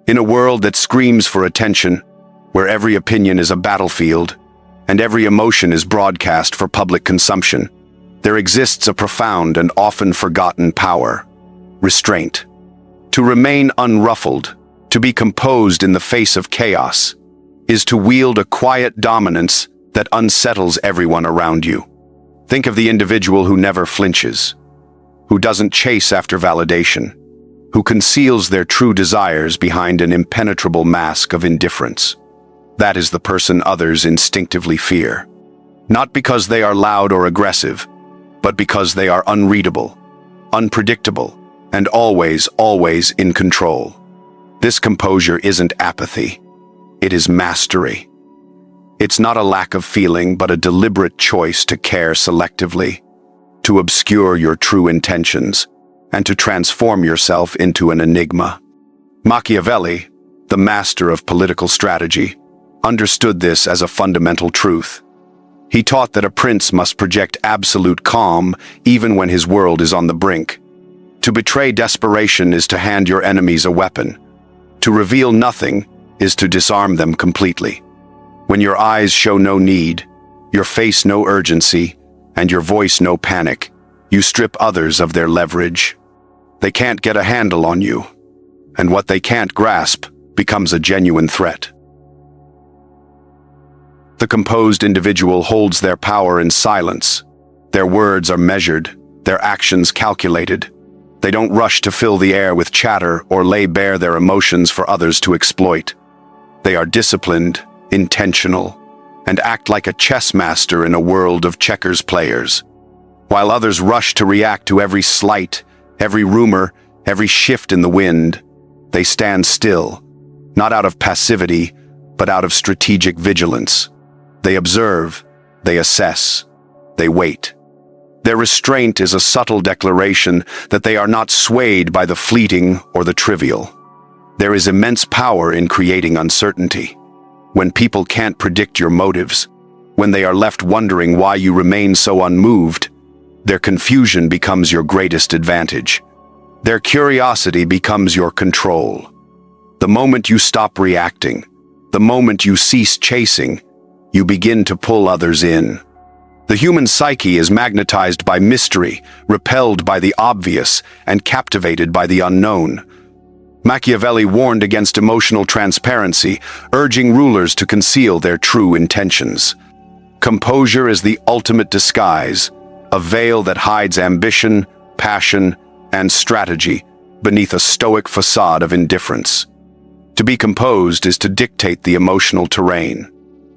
In a world that screams for attention, where every opinion is a battlefield, and every emotion is broadcast for public consumption, there exists a profound and often forgotten power: restraint. To remain unruffled, to be composed in the face of chaos, is to wield a quiet dominance that unsettles everyone around you. Think of the individual who never flinches, who doesn't chase after validation, who conceals their true desires behind an impenetrable mask of indifference. That is the person others instinctively fear. Not because they are loud or aggressive, but because they are unreadable, unpredictable, and always in control. This composure isn't apathy. It is mastery. It's not a lack of feeling, but a deliberate choice to care selectively, to obscure your true intentions, and to transform yourself into an enigma. Machiavelli, the master of political strategy, understood this as a fundamental truth. He taught that a prince must project absolute calm even when his world is on the brink. To betray desperation is to hand your enemies a weapon. To reveal nothing is to disarm them completely. When your eyes show no need, your face no urgency, and your voice no panic, you strip others of their leverage. They can't get a handle on you, and what they can't grasp becomes a genuine threat. The composed individual holds their power in silence. Their words are measured, their actions calculated. They don't rush to fill the air with chatter or lay bare their emotions for others to exploit. They are disciplined, intentional, and act like a chess master in a world of checkers players. While others rush to react to every slight, every rumor, every shift in the wind, they stand still, not out of passivity, but out of strategic vigilance. They observe, they assess, they wait. Their restraint is a subtle declaration that they are not swayed by the fleeting or the trivial. There is immense power in creating uncertainty. When people can't predict your motives, when they are left wondering why you remain so unmoved, their confusion becomes your greatest advantage. Their curiosity becomes your control. The moment you stop reacting, the moment you cease chasing, you begin to pull others in. The human psyche is magnetized by mystery, repelled by the obvious, and captivated by the unknown. Machiavelli warned against emotional transparency, urging rulers to conceal their true intentions. Composure is the ultimate disguise, a veil that hides ambition, passion, and strategy beneath a stoic facade of indifference. To be composed is to dictate the emotional terrain.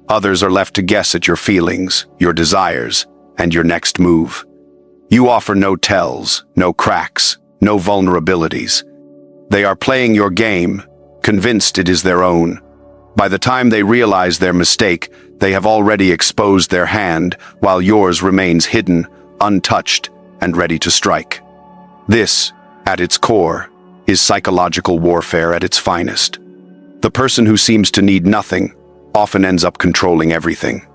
Others are left to guess at your feelings, your desires, and your next move. You offer no tells, no cracks, no vulnerabilities. They are playing your game, convinced it is their own. By the time they realize their mistake, they have already exposed their hand, while yours remains hidden, untouched, and ready to strike. This, at its core, is psychological warfare at its finest. The person who seems to need nothing often ends up controlling everything.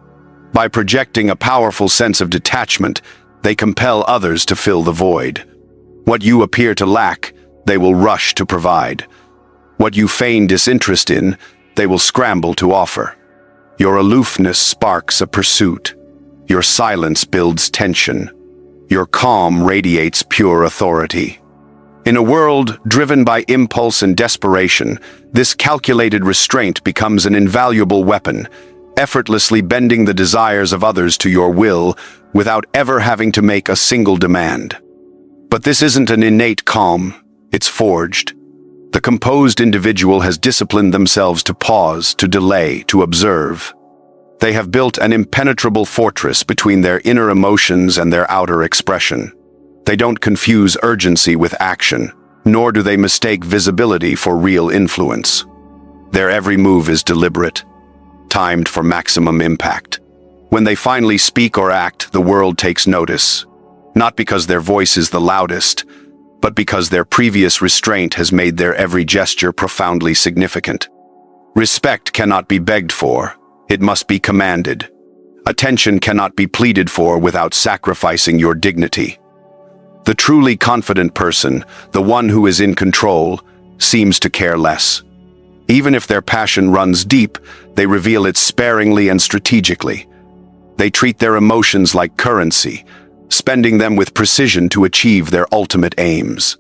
By projecting a powerful sense of detachment, they compel others to fill the void. What you appear to lack, they will rush to provide. What you feign disinterest in, they will scramble to offer. Your aloofness sparks a pursuit. Your silence builds tension. Your calm radiates pure authority. In a world driven by impulse and desperation, this calculated restraint becomes an invaluable weapon, effortlessly bending the desires of others to your will without ever having to make a single demand. But this isn't an innate calm, it's forged. The composed individual has disciplined themselves to pause, to delay, to observe. They have built an impenetrable fortress between their inner emotions and their outer expression. They don't confuse urgency with action, nor do they mistake visibility for real influence. Their every move is deliberate, timed for maximum impact. When they finally speak or act, the world takes notice, not because their voice is the loudest, but because their previous restraint has made their every gesture profoundly significant. Respect cannot be begged for, it must be commanded. Attention cannot be pleaded for without sacrificing your dignity. The truly confident person, the one who is in control, seems to care less. Even if their passion runs deep, they reveal it sparingly and strategically. They treat their emotions like currency, spending them with precision to achieve their ultimate aims.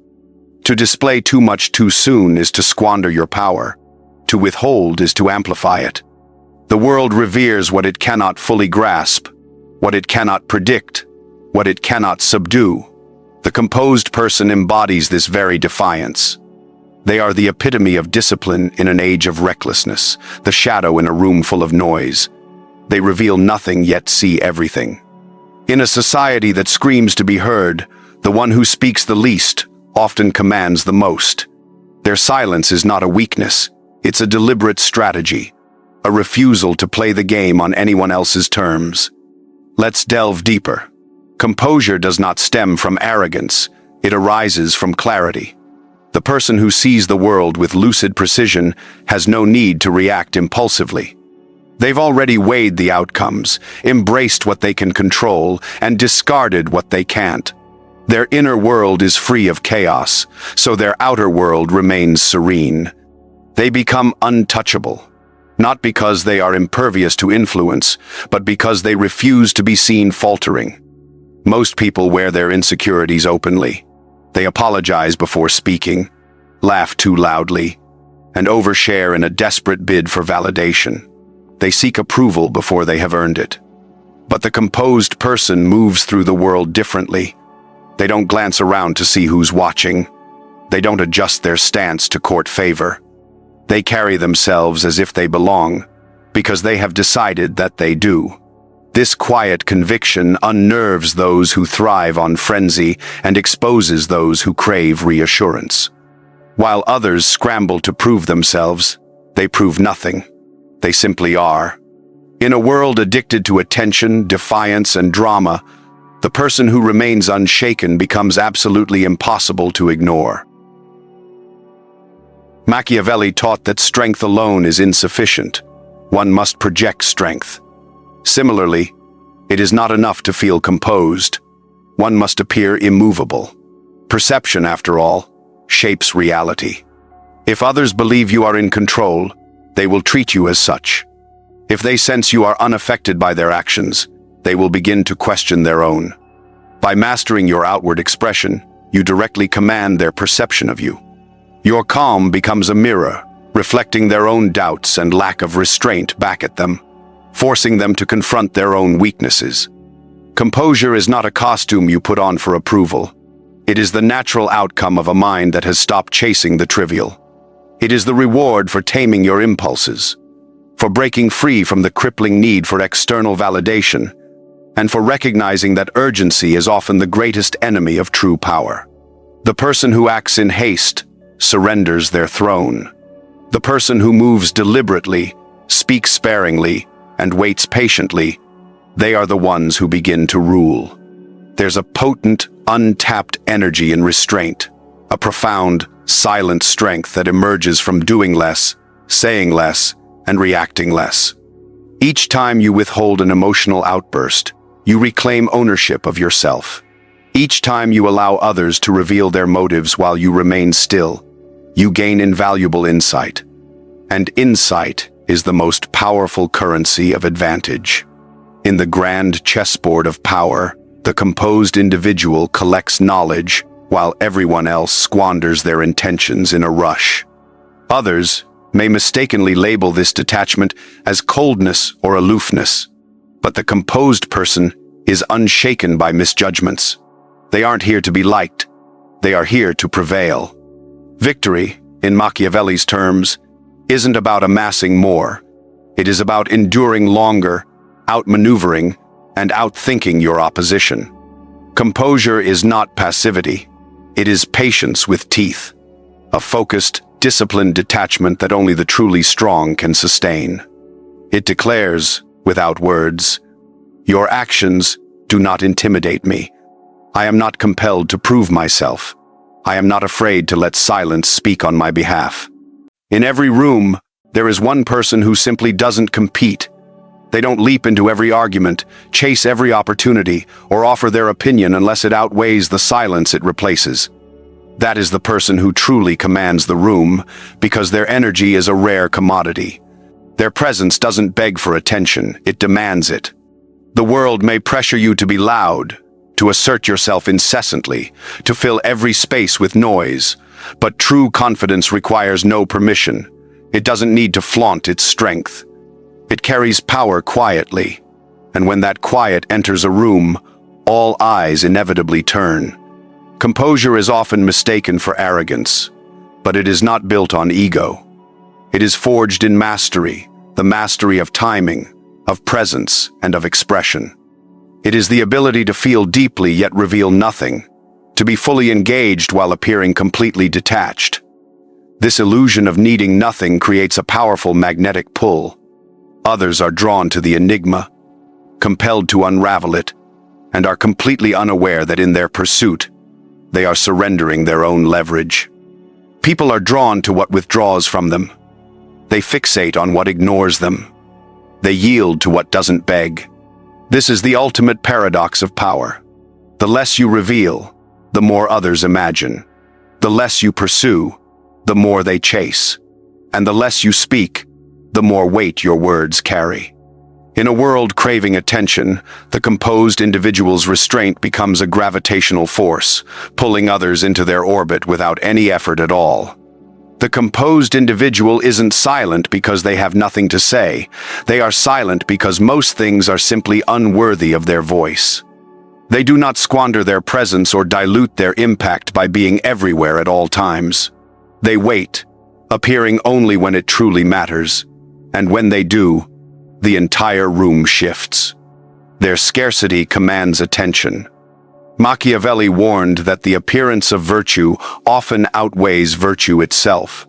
To display too much too soon is to squander your power. To withhold is to amplify it. The world reveres what it cannot fully grasp, what it cannot predict, what it cannot subdue. The composed person embodies this very defiance. They are the epitome of discipline in an age of recklessness, the shadow in a room full of noise. They reveal nothing yet see everything. In a society that screams to be heard, the one who speaks the least often commands the most. Their silence is not a weakness, it's a deliberate strategy, a refusal to play the game on anyone else's terms. Let's delve deeper. Composure does not stem from arrogance, it arises from clarity. The person who sees the world with lucid precision has no need to react impulsively. They've already weighed the outcomes, embraced what they can control, and discarded what they can't. Their inner world is free of chaos, so their outer world remains serene. They become untouchable, not because they are impervious to influence, but because they refuse to be seen faltering. Most people wear their insecurities openly. They apologize before speaking, laugh too loudly, and overshare in a desperate bid for validation. They seek approval before they have earned it. But the composed person moves through the world differently. They don't glance around to see who's watching. They don't adjust their stance to court favor. They carry themselves as if they belong, because they have decided that they do. This quiet conviction unnerves those who thrive on frenzy and exposes those who crave reassurance. While others scramble to prove themselves, they prove nothing. They simply are. In a world addicted to attention, defiance, and drama, the person who remains unshaken becomes absolutely impossible to ignore. Machiavelli taught that strength alone is insufficient. One must project strength. Similarly, it is not enough to feel composed. One must appear immovable. Perception, after all, shapes reality. If others believe you are in control, they will treat you as such. If they sense you are unaffected by their actions, they will begin to question their own. By mastering your outward expression, you directly command their perception of you. Your calm becomes a mirror, reflecting their own doubts and lack of restraint back at them, forcing them to confront their own weaknesses. Composure is not a costume you put on for approval. It is the natural outcome of a mind that has stopped chasing the trivial. It is the reward for taming your impulses, for breaking free from the crippling need for external validation, and for recognizing that urgency is often the greatest enemy of true power. The person who acts in haste surrenders their throne. The person who moves deliberately, speaks sparingly, and waits patiently, they are the ones who begin to rule. There's a potent, untapped energy in restraint, a profound, silent strength that emerges from doing less, saying less, and reacting less. Each time you withhold an emotional outburst, you reclaim ownership of yourself. Each time you allow others to reveal their motives while you remain still, you gain invaluable insight. And insight is the most powerful currency of advantage. In the grand chessboard of power, the composed individual collects knowledge while everyone else squanders their intentions in a rush. Others may mistakenly label this detachment as coldness or aloofness, but the composed person is unshaken by misjudgments. They aren't here to be liked. They are here to prevail. Victory, in Machiavelli's terms, isn't about amassing more. It is about enduring longer, outmaneuvering, and outthinking your opposition. Composure is not passivity. It is patience with teeth, a focused, disciplined detachment that only the truly strong can sustain. It declares, without words, "Your actions do not intimidate me. I am not compelled to prove myself. I am not afraid to let silence speak on my behalf." In every room, there is one person who simply doesn't compete. They don't leap into every argument, chase every opportunity, or offer their opinion unless it outweighs the silence it replaces. That is the person who truly commands the room, because their energy is a rare commodity. Their presence doesn't beg for attention, it demands it. The world may pressure you to be loud, to assert yourself incessantly, to fill every space with noise, but true confidence requires no permission. It doesn't need to flaunt its strength. It carries power quietly, and when that quiet enters a room, all eyes inevitably turn. Composure is often mistaken for arrogance, but it is not built on ego. It is forged in mastery, the mastery of timing, of presence, and of expression. It is the ability to feel deeply yet reveal nothing, to be fully engaged while appearing completely detached. This illusion of needing nothing creates a powerful magnetic pull. Others are drawn to the enigma, compelled to unravel it, and are completely unaware that in their pursuit, they are surrendering their own leverage. People are drawn to what withdraws from them. They fixate on what ignores them. They yield to what doesn't beg. This is the ultimate paradox of power. The less you reveal, the more others imagine. The less you pursue, the more they chase. And the less you speak, the more weight your words carry. In a world craving attention, the composed individual's restraint becomes a gravitational force, pulling others into their orbit without any effort at all. The composed individual isn't silent because they have nothing to say. They are silent because most things are simply unworthy of their voice. They do not squander their presence or dilute their impact by being everywhere at all times. They wait, appearing only when it truly matters, and when they do, the entire room shifts. Their scarcity commands attention. Machiavelli warned that the appearance of virtue often outweighs virtue itself.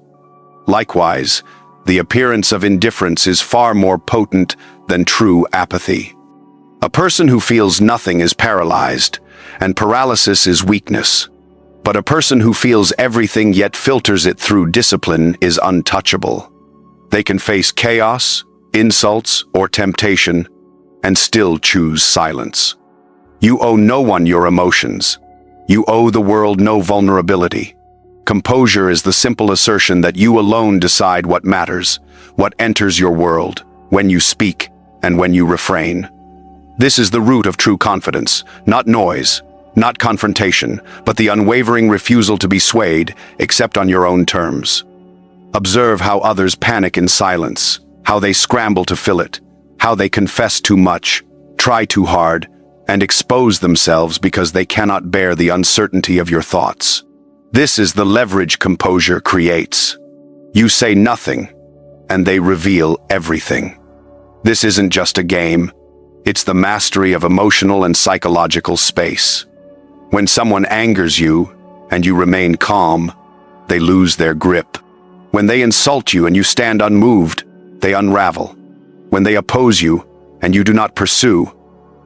Likewise, the appearance of indifference is far more potent than true apathy. A person who feels nothing is paralyzed, and paralysis is weakness. But a person who feels everything yet filters it through discipline is untouchable. They can face chaos, insults, or temptation, and still choose silence. You owe no one your emotions. You owe the world no vulnerability. Composure is the simple assertion that you alone decide what matters, what enters your world, when you speak, and when you refrain. This is the root of true confidence, not noise, not confrontation, but the unwavering refusal to be swayed, except on your own terms. Observe how others panic in silence, how they scramble to fill it, how they confess too much, try too hard, and expose themselves because they cannot bear the uncertainty of your thoughts. This is the leverage composure creates. You say nothing, and they reveal everything. This isn't just a game. It's the mastery of emotional and psychological space. When someone angers you, and you remain calm, they lose their grip. When they insult you and you stand unmoved, they unravel. When they oppose you, and you do not pursue,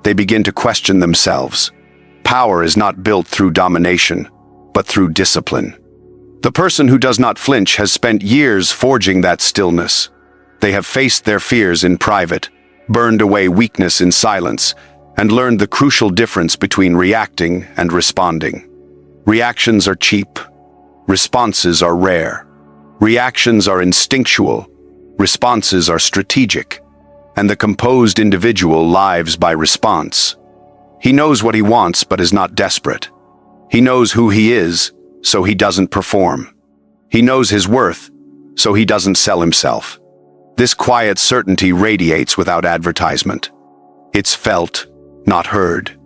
they begin to question themselves. Power is not built through domination, but through discipline. The person who does not flinch has spent years forging that stillness. They have faced their fears in private, burned away weakness in silence, and learned the crucial difference between reacting and responding. Reactions are cheap. Responses are rare. Reactions are instinctual. Responses are strategic. And the composed individual lives by response. He knows what he wants but is not desperate. He knows who he is, so he doesn't perform. He knows his worth, so he doesn't sell himself. This quiet certainty radiates without advertisement. It's felt, not heard.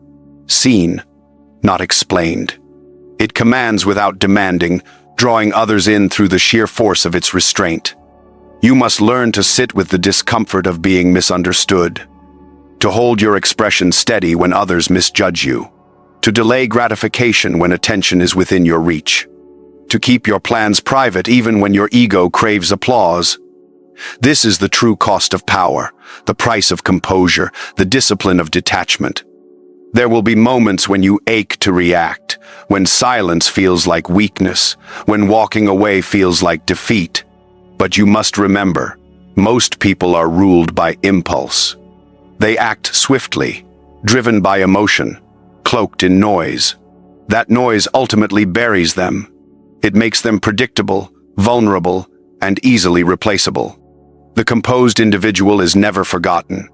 Seen, not explained. It commands without demanding, drawing others in through the sheer force of its restraint. You must learn to sit with the discomfort of being misunderstood, to hold your expression steady when others misjudge you, to delay gratification when attention is within your reach, to keep your plans private even when your ego craves applause. This is the true cost of power, the price of composure, the discipline of detachment. There will be moments when you ache to react, when silence feels like weakness, when walking away feels like defeat. But you must remember, most people are ruled by impulse. They act swiftly, driven by emotion, cloaked in noise. That noise ultimately buries them. It makes them predictable, vulnerable, and easily replaceable. The composed individual is never forgotten.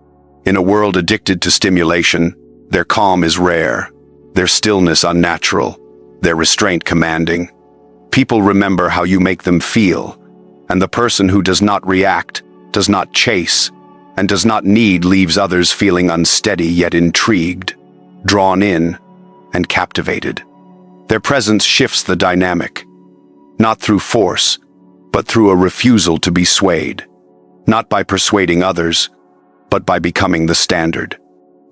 In a world addicted to stimulation, their calm is rare, their stillness unnatural, their restraint commanding. People remember how you make them feel, and the person who does not react, does not chase, and does not need leaves others feeling unsteady yet intrigued, drawn in, and captivated. Their presence shifts the dynamic, not through force, but through a refusal to be swayed, not by persuading others, but by becoming the standard.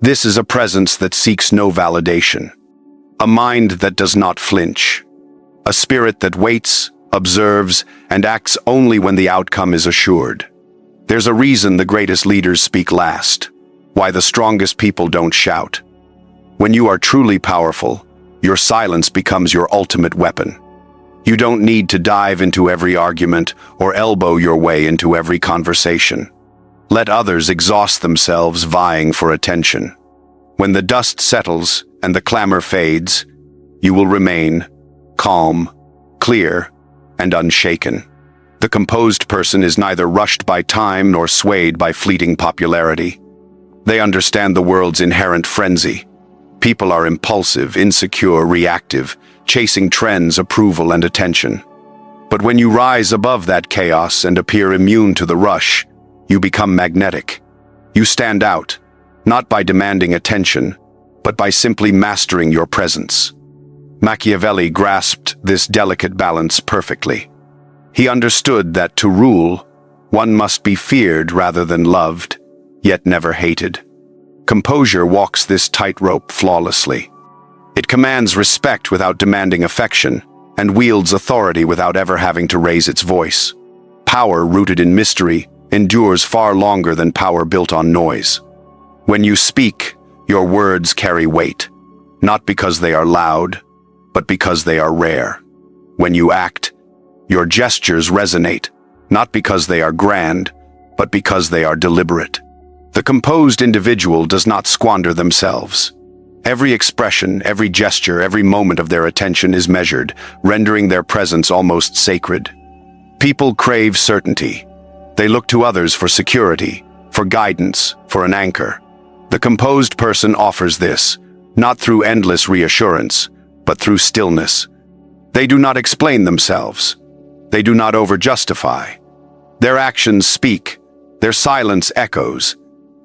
This is a presence that seeks no validation, a mind that does not flinch, a spirit that waits, observes, and acts only when the outcome is assured. There's a reason the greatest leaders speak last, why the strongest people don't shout. When you are truly powerful, your silence becomes your ultimate weapon. You don't need to dive into every argument or elbow your way into every conversation. Let others exhaust themselves vying for attention. When the dust settles and the clamor fades, you will remain calm, clear, and unshaken. The composed person is neither rushed by time nor swayed by fleeting popularity. They understand the world's inherent frenzy. People are impulsive, insecure, reactive, chasing trends, approval, and attention. But when you rise above that chaos and appear immune to the rush, you become magnetic. You stand out, not by demanding attention, but by simply mastering your presence. Machiavelli grasped this delicate balance perfectly. He understood that to rule, one must be feared rather than loved, yet never hated. Composure walks this tightrope flawlessly. It commands respect without demanding affection, and wields authority without ever having to raise its voice. Power rooted in mystery endures far longer than power built on noise. When you speak, your words carry weight, not because they are loud, but because they are rare. When you act, your gestures resonate, not because they are grand, but because they are deliberate. The composed individual does not squander themselves. Every expression, every gesture, every moment of their attention is measured, rendering their presence almost sacred. People crave certainty. They look to others for security, for guidance, for an anchor. The composed person offers this, not through endless reassurance, but through stillness. They do not explain themselves. They do not over-justify. Their actions speak, their silence echoes,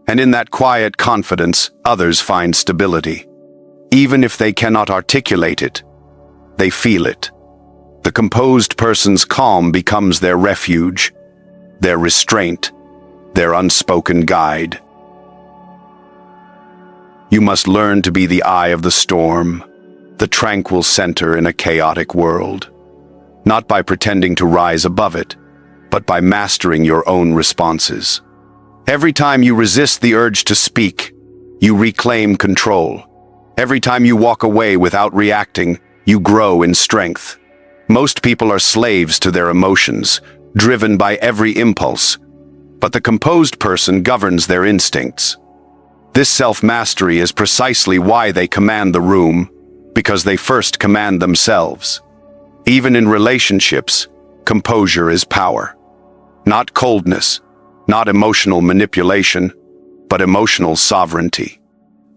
and in that quiet confidence, others find stability. Even if they cannot articulate it, they feel it. The composed person's calm becomes their refuge, their restraint, their unspoken guide. You must learn to be the eye of the storm, the tranquil center in a chaotic world, not by pretending to rise above it, but by mastering your own responses. Every time you resist the urge to speak, you reclaim control. Every time you walk away without reacting, you grow in strength. Most people are slaves to their emotions, driven by every impulse, but the composed person governs their instincts. This self-mastery is precisely why they command the room, because they first command themselves. Even in relationships, composure is power. Not coldness, not emotional manipulation, but emotional sovereignty.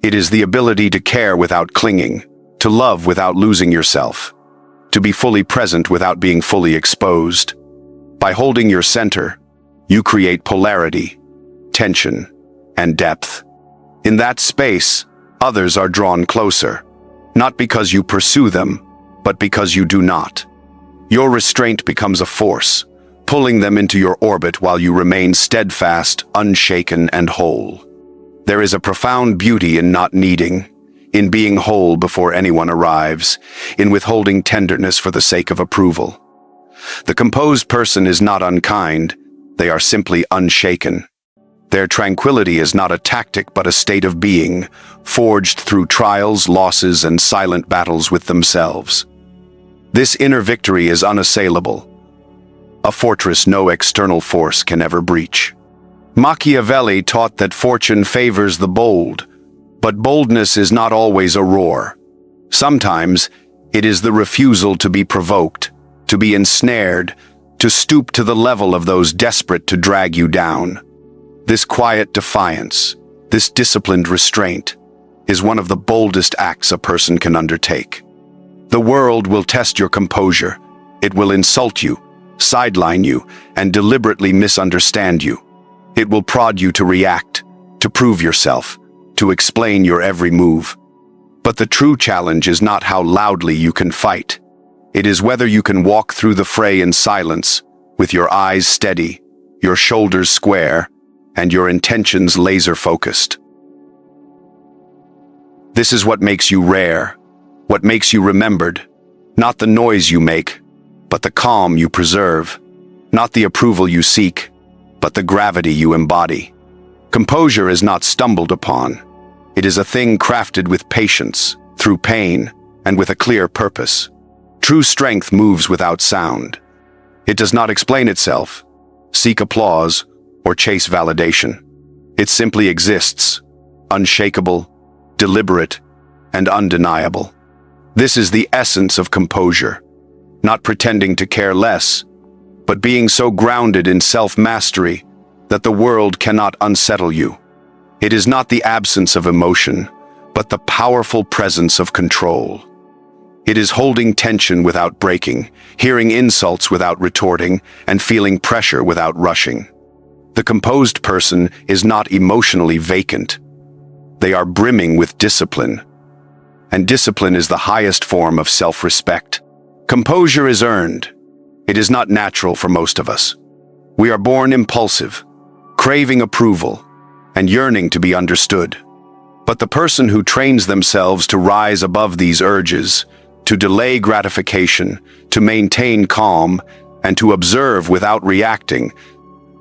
It is the ability to care without clinging, to love without losing yourself, to be fully present without being fully exposed. By holding your center, you create polarity, tension, and depth. In that space, others are drawn closer, not because you pursue them, but because you do not. Your restraint becomes a force, pulling them into your orbit while you remain steadfast, unshaken, and whole. There is a profound beauty in not needing, in being whole before anyone arrives, in withholding tenderness for the sake of approval. The composed person is not unkind, they are simply unshaken. Their tranquility is not a tactic but a state of being, forged through trials, losses, and silent battles with themselves. This inner victory is unassailable, a fortress no external force can ever breach. Machiavelli taught that fortune favors the bold, but boldness is not always a roar. Sometimes, it is the refusal to be provoked, to be ensnared, to stoop to the level of those desperate to drag you down. This quiet defiance, this disciplined restraint, is one of the boldest acts a person can undertake. The world will test your composure. It will insult you, sideline you, and deliberately misunderstand you. It will prod you to react, to prove yourself, to explain your every move. But the true challenge is not how loudly you can fight. It is whether you can walk through the fray in silence, with your eyes steady, your shoulders square, and your intentions laser-focused. This is what makes you rare, what makes you remembered, not the noise you make, but the calm you preserve, not the approval you seek, but the gravity you embody. Composure is not stumbled upon. It is a thing crafted with patience, through pain, and with a clear purpose. True strength moves without sound. It does not explain itself, seek applause, or chase validation. It simply exists, unshakable, deliberate, and undeniable. This is the essence of composure, not pretending to care less, but being so grounded in self-mastery that the world cannot unsettle you. It is not the absence of emotion, but the powerful presence of control. It is holding tension without breaking, hearing insults without retorting, and feeling pressure without rushing. The composed person is not emotionally vacant. They are brimming with discipline. And discipline is the highest form of self-respect. Composure is earned. It is not natural for most of us. We are born impulsive, craving approval, and yearning to be understood. But the person who trains themselves to rise above these urges, to delay gratification, to maintain calm, and to observe without reacting,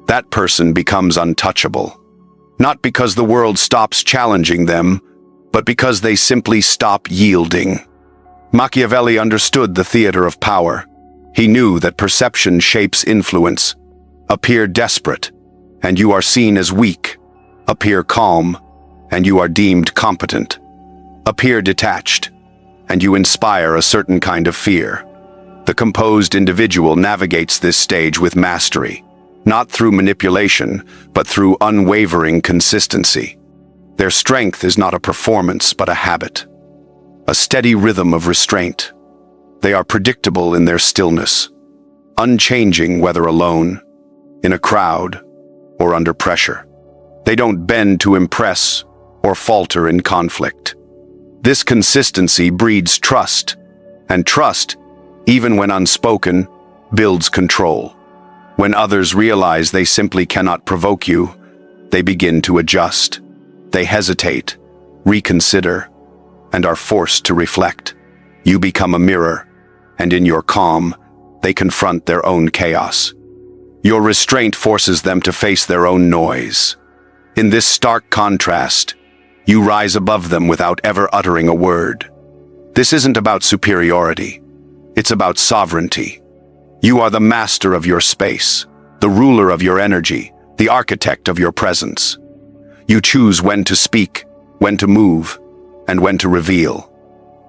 that person becomes untouchable. Not because the world stops challenging them, but because they simply stop yielding. Machiavelli understood the theater of power. He knew that perception shapes influence. Appear desperate, and you are seen as weak. Appear calm, and you are deemed competent. Appear detached, and you inspire a certain kind of fear. The composed individual navigates this stage with mastery, not through manipulation, but through unwavering consistency. Their strength is not a performance, but a habit, a steady rhythm of restraint. They are predictable in their stillness, unchanging whether alone, in a crowd, or under pressure. They don't bend to impress or falter in conflict. This consistency breeds trust, and trust, even when unspoken, builds control. When others realize they simply cannot provoke you, they begin to adjust. They hesitate, reconsider, and are forced to reflect. You become a mirror, and in your calm, they confront their own chaos. Your restraint forces them to face their own noise. In this stark contrast, you rise above them without ever uttering a word. This isn't about superiority. It's about sovereignty. You are the master of your space, the ruler of your energy, the architect of your presence. You choose when to speak, when to move, and when to reveal.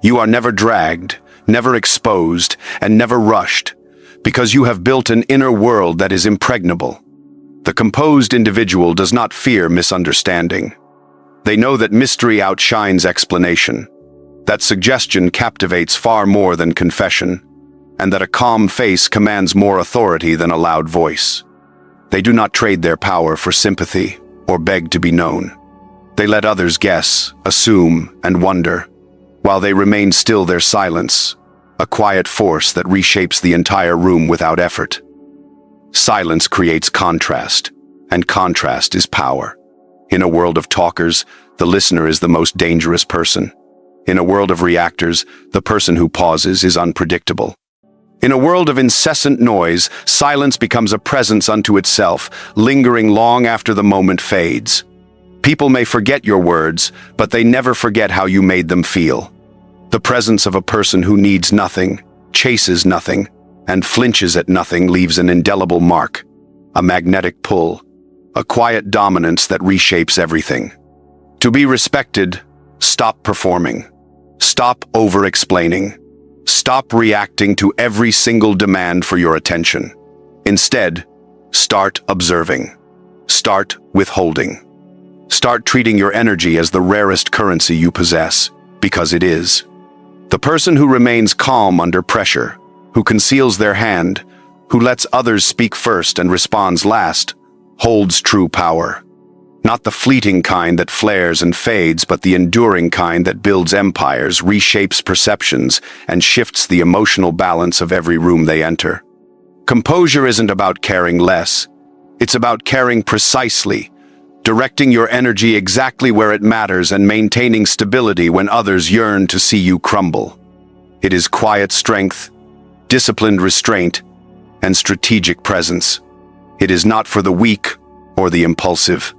You are never dragged, never exposed, and never rushed, because you have built an inner world that is impregnable. The composed individual does not fear misunderstanding. They know that mystery outshines explanation, that suggestion captivates far more than confession, and that a calm face commands more authority than a loud voice. They do not trade their power for sympathy or beg to be known. They let others guess, assume, and wonder, while they remain still their silence, a quiet force that reshapes the entire room without effort. Silence creates contrast, and contrast is power. In a world of talkers, the listener is the most dangerous person. In a world of reactors, the person who pauses is unpredictable. In a world of incessant noise, silence becomes a presence unto itself, lingering long after the moment fades. People may forget your words, but they never forget how you made them feel. The presence of a person who needs nothing, chases nothing, and flinches at nothing leaves an indelible mark, a magnetic pull, a quiet dominance that reshapes everything. To be respected, stop performing. Stop over-explaining. Stop reacting to every single demand for your attention. Instead, start observing. Start withholding. Start treating your energy as the rarest currency you possess, because it is. The person who remains calm under pressure, who conceals their hand, who lets others speak first and responds last, holds true power. Not the fleeting kind that flares and fades, but the enduring kind that builds empires, reshapes perceptions, and shifts the emotional balance of every room they enter. Composure isn't about caring less. It's about caring precisely, directing your energy exactly where it matters and maintaining stability when others yearn to see you crumble. It is quiet strength, disciplined restraint, and strategic presence. It is not for the weak or the impulsive.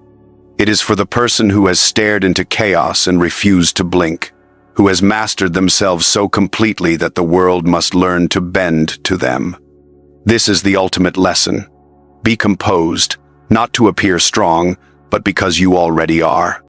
It is for the person who has stared into chaos and refused to blink, who has mastered themselves so completely that the world must learn to bend to them. This is the ultimate lesson. Be composed, not to appear strong, but because you already are.